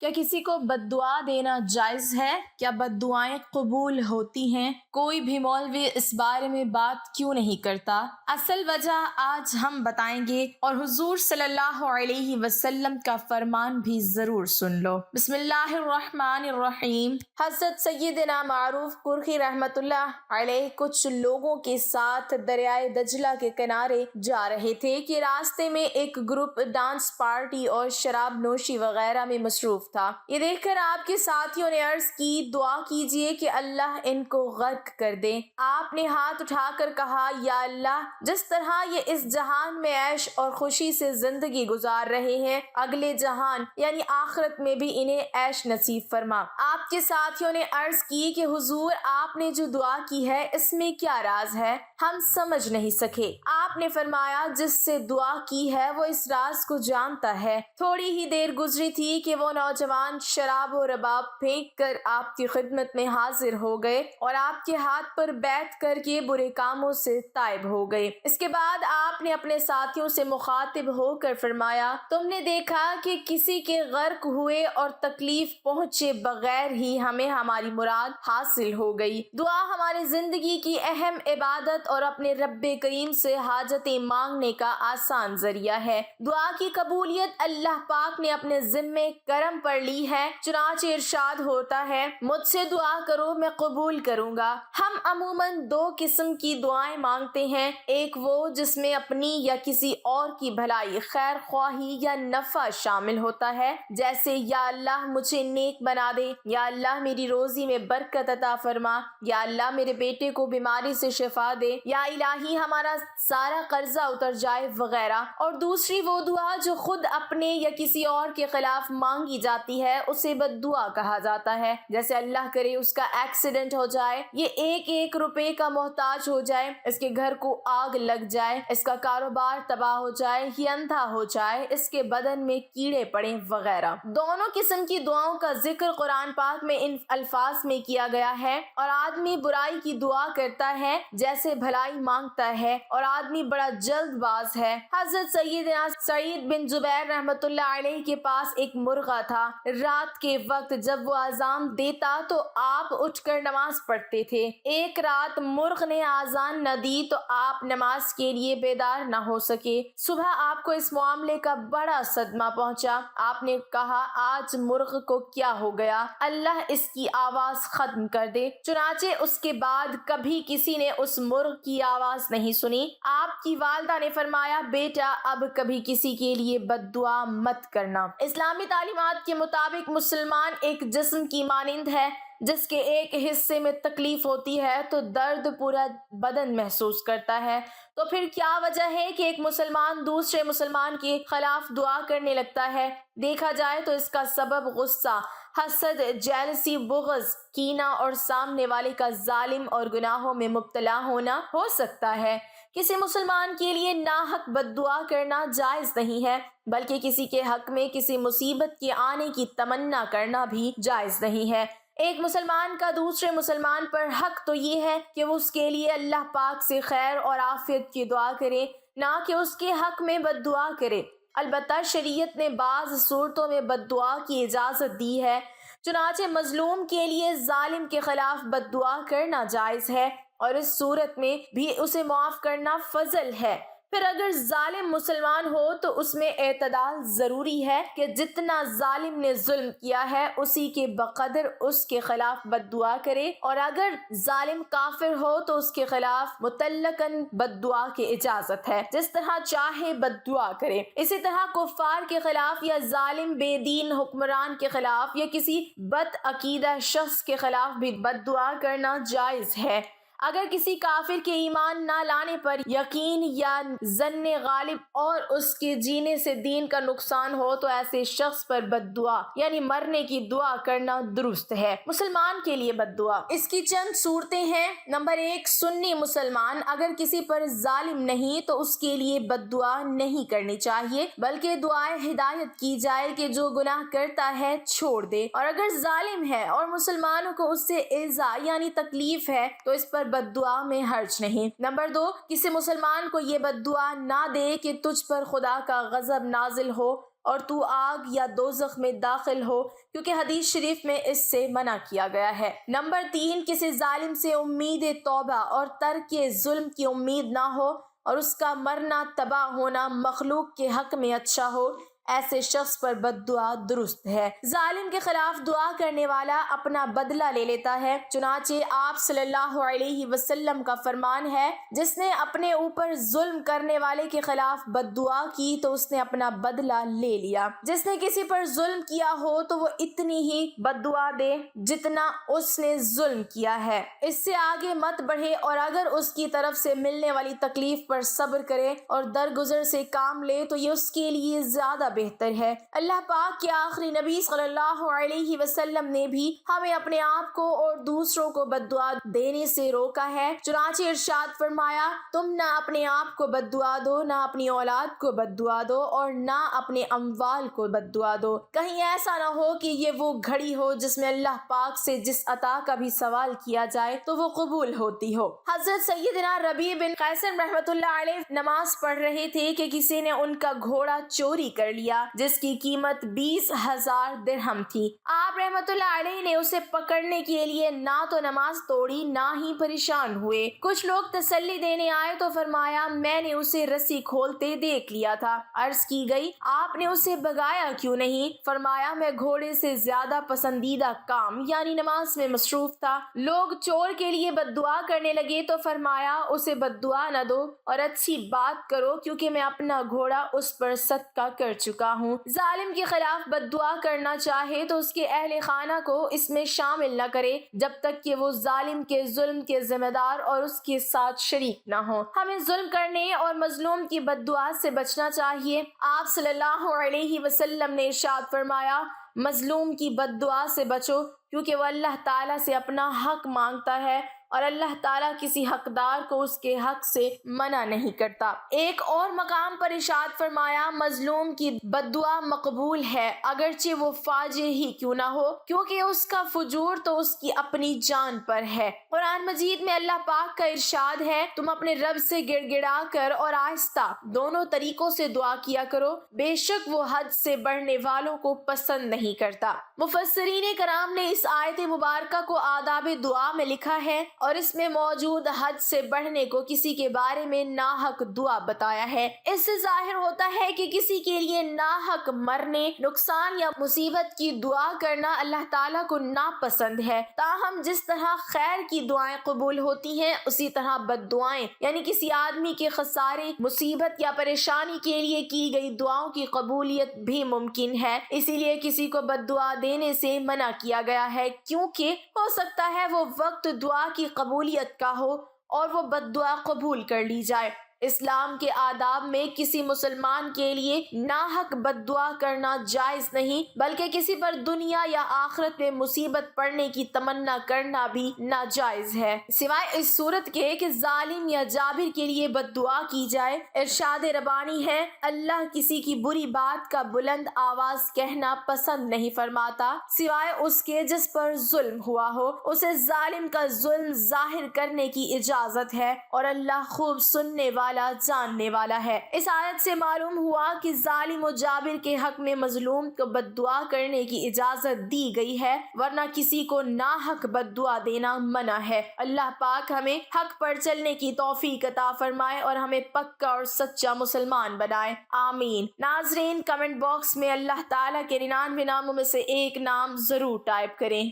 کیا کسی کو بد دعا دینا جائز ہے؟ کیا بد دعائیں قبول ہوتی ہیں؟ کوئی بھی مولوی اس بارے میں بات کیوں نہیں کرتا؟ اصل وجہ آج ہم بتائیں گے، اور حضور صلی اللہ علیہ وسلم کا فرمان بھی ضرور سن لو۔ بسم اللہ الرحمن الرحیم۔ حضرت سیدنا معروف کرخی رحمت اللہ علیہ کچھ لوگوں کے ساتھ دریائے دجلہ کے کنارے جا رہے تھے کہ راستے میں ایک گروپ ڈانس پارٹی اور شراب نوشی وغیرہ میں مصروف تھا۔ یہ دیکھ کر آپ کے ساتھیوں نے عرض کی، دعا کیجئے کہ اللہ ان کو غرق کر دے۔ آپ نے ہاتھ اٹھا کر کہا، یا اللہ، جس طرح یہ اس جہان میں عیش اور خوشی سے زندگی گزار رہے ہیں، اگلے جہان یعنی آخرت میں بھی انہیں عیش نصیب فرما۔ آپ کے ساتھیوں نے عرض کی کہ حضور، آپ نے جو دعا کی ہے اس میں کیا راز ہے؟ ہم سمجھ نہیں سکے۔ آپ نے فرمایا، جس سے دعا کی ہے وہ اس راز کو جانتا ہے۔ تھوڑی ہی دیر گزری تھی کہ وہ نوجوان شراب و رباب پھینک کر آپ کی خدمت میں حاضر ہو گئے اور آپ کے ہاتھ پر بیعت کر کے برے کاموں سے تائب ہو گئے۔ اس کے بعد آپ نے اپنے ساتھیوں سے مخاطب ہو کر فرمایا، تم نے دیکھا کہ کسی کے غرق ہوئے اور تکلیف پہنچے بغیر ہی ہمیں ہماری مراد حاصل ہو گئی۔ دعا ہماری زندگی کی اہم عبادت اور اپنے رب کریم سے حاجتیں مانگنے کا آسان ذریعہ ہے۔ دعا کی قبولیت اللہ پاک نے اپنے ذمے کرم پر لی ہے، چنانچہ ارشاد ہوتا ہے، مجھ سے دعا کرو میں قبول کروں گا۔ ہم عموماً دو قسم کی دعائیں مانگتے ہیں، ایک وہ جس میں اپنی یا کسی اور کی بھلائی، خیر خواہی یا نفع شامل ہوتا ہے، جیسے یا اللہ مجھے نیک بنا دے، یا اللہ میری روزی میں برکت عطا فرما، یا اللہ میرے بیٹے کو بیماری سے شفا دے، یا الہی ہمارا سارا قرضہ اتر جائے وغیرہ۔ اور دوسری وہ دعا جو خود اپنے یا کسی اور کے خلاف مانگی جاتی ہے، اسے بد دعا کہا جاتا ہے، جیسے اللہ کرے اس کا ایکسیڈنٹ ہو جائے، یہ ایک روپے کا محتاج ہو جائے، اس کے گھر کو آگ لگ جائے، اس کا کاروبار تباہ ہو جائے، یہ اندھا ہو جائے، اس کے بدن میں کیڑے پڑیں وغیرہ۔ دونوں قسم کی دعاؤں کا ذکر قرآن پاک میں ان الفاظ میں کیا گیا ہے۔ اور آدمی برائی کی دعا کرتا ہے جیسے بھلائی مانگتا ہے، اور آدمی بڑا جلد باز ہے۔ حضرت سیدنا سعید بن جبیر رحمت اللہ علیہ کے پاس ایک مرغا تھا۔ رات کے وقت جب وہ اذان دیتا تو آپ اٹھ کر نماز پڑھتے تھے۔ ایک رات مرغ نے اذان نہ دی تو آپ نماز کے لیے بیدار نہ ہو سکے۔ صبح آپ کو اس معاملے کا بڑا صدمہ پہنچا۔ آپ نے کہا، آج مرغ کو کیا ہو گیا؟ اللہ اس کی آواز ختم کر دے۔ چنانچہ اس کے بعد کبھی کسی نے اس مرغ کی آواز نہیں سنی۔ آپ کی والدہ نے فرمایا، بیٹا اب کبھی کسی کے لیے بد دعا مت کرنا۔ اسلامی تعلیمات کے مطابق مسلمان ایک جسم کی مانند ہے، جس کے ایک حصے میں تکلیف ہوتی ہے تو درد پورا بدن محسوس کرتا ہے۔ تو پھر کیا وجہ ہے کہ ایک مسلمان دوسرے مسلمان کے خلاف دعا کرنے لگتا ہے؟ دیکھا جائے تو اس کا سبب غصہ، حسد، جیلسی، بغض، کینہ اور سامنے والے کا ظالم اور گناہوں میں مبتلا ہونا ہو سکتا ہے۔ کسی مسلمان کے لیے ناحق بد دعا کرنا جائز نہیں ہے، بلکہ کسی کے حق میں کسی مصیبت کے آنے کی تمنا کرنا بھی جائز نہیں ہے۔ ایک مسلمان کا دوسرے مسلمان پر حق تو یہ ہے کہ وہ اس کے لیے اللہ پاک سے خیر اور عافیت کی دعا کرے، نہ کہ اس کے حق میں بد دعا کرے۔ البتہ شریعت نے بعض صورتوں میں بد دعا کی اجازت دی ہے، چنانچہ مظلوم کے لیے ظالم کے خلاف بد دعا کرنا جائز ہے، اور اس صورت میں بھی اسے معاف کرنا فضل ہے۔ پھر اگر ظالم مسلمان ہو تو اس میں اعتدال ضروری ہے کہ جتنا ظالم نے ظلم کیا ہے اسی کے بقدر اس کے خلاف بد دعا کرے، اور اگر ظالم کافر ہو تو اس کے خلاف مطلقاً بد دعا کی اجازت ہے، جس طرح چاہے بد دعا کرے۔ اسی طرح کفار کے خلاف یا ظالم بے دین حکمران کے خلاف یا کسی بد عقیدہ شخص کے خلاف بھی بد دعا کرنا جائز ہے۔ اگر کسی کافر کے ایمان نہ لانے پر یقین یا ظن غالب اور اس کے جینے سے دین کا نقصان ہو تو ایسے شخص پر بد دعا یعنی مرنے کی دعا کرنا درست ہے۔ مسلمان کے لیے بد دعا، اس کی چند صورتیں ہیں۔ نمبر 1، سنی مسلمان اگر کسی پر ظالم نہیں تو اس کے لیے بد دعا نہیں کرنی چاہیے، بلکہ دعائے ہدایت کی جائے کہ جو گناہ کرتا ہے چھوڑ دے، اور اگر ظالم ہے اور مسلمانوں کو اس سے ایذا یعنی تکلیف ہے تو اس پر بد دعا میں حرج نہیں۔ نمبر 2، کسی مسلمان کو یہ بد دعا نہ دے کہ تجھ پر خدا کا غضب نازل ہو اور تو آگ یا دوزخ میں داخل ہو، کیونکہ حدیث شریف میں اس سے منع کیا گیا ہے۔ نمبر 3، کسی ظالم سے امید توبہ اور ترک ظلم کی امید نہ ہو اور اس کا مرنا تباہ ہونا مخلوق کے حق میں اچھا ہو، ایسے شخص پر بد دعا درست ہے۔ ظالم کے خلاف دعا کرنے والا اپنا بدلہ لے لیتا ہے، چنانچہ آپ صلی اللہ علیہ وسلم کا فرمان ہے، جس نے اپنے اوپر ظلم کرنے والے کے خلاف بد دعا کی تو اس نے اپنا بدلہ لے لیا۔ جس نے کسی پر ظلم کیا ہو تو وہ اتنی ہی بد دعا دے جتنا اس نے ظلم کیا ہے، اس سے آگے مت بڑھے، اور اگر اس کی طرف سے ملنے والی تکلیف پر صبر کرے اور درگزر سے کام لے تو یہ اس کے لیے زیادہ بہتر ہے۔ اللہ پاک کے آخری نبی صلی اللہ علیہ وسلم نے بھی ہمیں اپنے آپ کو اور دوسروں کو بد دعا دینے سے روکا ہے، چنانچہ ارشاد فرمایا، تم نہ اپنے آپ کو بد دعا دو، نہ اپنی اولاد کو بد دعا دو، اور نہ اپنے اموال کو بد دعا دو، کہیں ایسا نہ ہو کہ یہ وہ گھڑی ہو جس میں اللہ پاک سے جس عطا کا بھی سوال کیا جائے تو وہ قبول ہوتی ہو۔ حضرت سیدنا ربیع بن قیسن رحمۃ اللہ علیہ نماز پڑھ رہے تھے کہ کسی نے ان کا گھوڑا چوری کر لیا جس کی قیمت 20,000 درہم تھی۔ آپ رحمۃ اللہ علیہ نے اسے پکڑنے کے لیے نہ تو نماز توڑی نہ ہی پریشان ہوئے۔ کچھ لوگ تسلی دینے آئے تو فرمایا، میں نے اسے رسی کھولتے دیکھ لیا تھا۔ عرض کی گئی، آپ نے اسے بھگایا کیوں نہیں؟ فرمایا، میں گھوڑے سے زیادہ پسندیدہ کام یعنی نماز میں مصروف تھا۔ لوگ چور کے لیے بد دعا کرنے لگے تو فرمایا، اسے بد دعا نہ دو اور اچھی بات کرو، کیونکہ میں اپنا گھوڑا اس پر صدقہ کر چکا ہوں۔ ظالم کے خلاف بد دعا کرنا چاہے تو اس کے اہل خانہ کو اس میں شامل نہ کرے جب تک کہ وہ ظالم کے ظلم کے ذمہ دار اور اس کے ساتھ شریک نہ ہو۔ ہمیں ظلم کرنے اور مظلوم کی بد دعا سے بچنا چاہیے۔ آپ صلی اللہ علیہ وسلم نے ارشاد فرمایا، مظلوم کی بد دعا سے بچو، کیونکہ وہ اللہ تعالیٰ سے اپنا حق مانگتا ہے اور اللہ تعالیٰ کسی حقدار کو اس کے حق سے منع نہیں کرتا۔ ایک اور مقام پر ارشاد فرمایا، مظلوم کی بد دعا مقبول ہے اگرچہ وہ فاجر ہی کیوں نہ ہو، کیونکہ اس کا فجور تو اس کی اپنی جان پر ہے۔ قرآن مجید میں اللہ پاک کا ارشاد ہے، تم اپنے رب سے گڑ گڑا کر اور آہستہ دونوں طریقوں سے دعا کیا کرو، بے شک وہ حد سے بڑھنے والوں کو پسند نہیں کرتا۔ مفسرین کرام نے اس آیت مبارکہ کو آداب دعا میں لکھا ہے اور اس میں موجود حد سے بڑھنے کو کسی کے بارے میں ناحق دعا بتایا ہے۔ اس سے ظاہر ہوتا ہے کہ کسی کے لیے ناحق مرنے، نقصان یا مصیبت کی دعا کرنا اللہ تعالیٰ کو ناپسند ہے۔ تاہم جس طرح خیر کی دعائیں قبول ہوتی ہیں، اسی طرح بد دعائیں یعنی کسی آدمی کے خسارے، مصیبت یا پریشانی کے لیے کی گئی دعاؤں کی قبولیت بھی ممکن ہے۔ اسی لیے کسی کو بد دعا دینے سے منع کیا گیا ہے، کیونکہ ہو سکتا ہے وہ وقت دعا کی قبولیت کا ہو اور وہ بد دعا قبول کر لی جائے۔ اسلام کے آداب میں کسی مسلمان کے لیے ناحق بد دعا کرنا جائز نہیں، بلکہ کسی پر دنیا یا آخرت میں مصیبت پڑنے کی تمنا کرنا بھی ناجائز ہے، سوائے اس صورت کے کہ ظالم یا جابر کے لیے بد دعا کی جائے۔ ارشاد ربانی ہے، اللہ کسی کی بری بات کا بلند آواز کہنا پسند نہیں فرماتا سوائے اس کے جس پر ظلم ہوا ہو۔ اسے ظالم کا ظلم ظاہر کرنے کی اجازت ہے اور اللہ خوب سننے والا جاننے والا ہے۔ اس آیت سے معلوم ہوا کہ ظالم و جابر کے حق میں مظلوم کو بد دعا کرنے کی اجازت دی گئی ہے، ورنہ کسی کو ناحق بد دعا دینا منع ہے۔ اللہ پاک ہمیں حق پر چلنے کی توفیق عطا فرمائے اور ہمیں پکا اور سچا مسلمان بنائے، آمین۔ ناظرین، کمنٹ باکس میں اللہ تعالیٰ کے 99 ناموں میں سے ایک نام ضرور ٹائپ کریں۔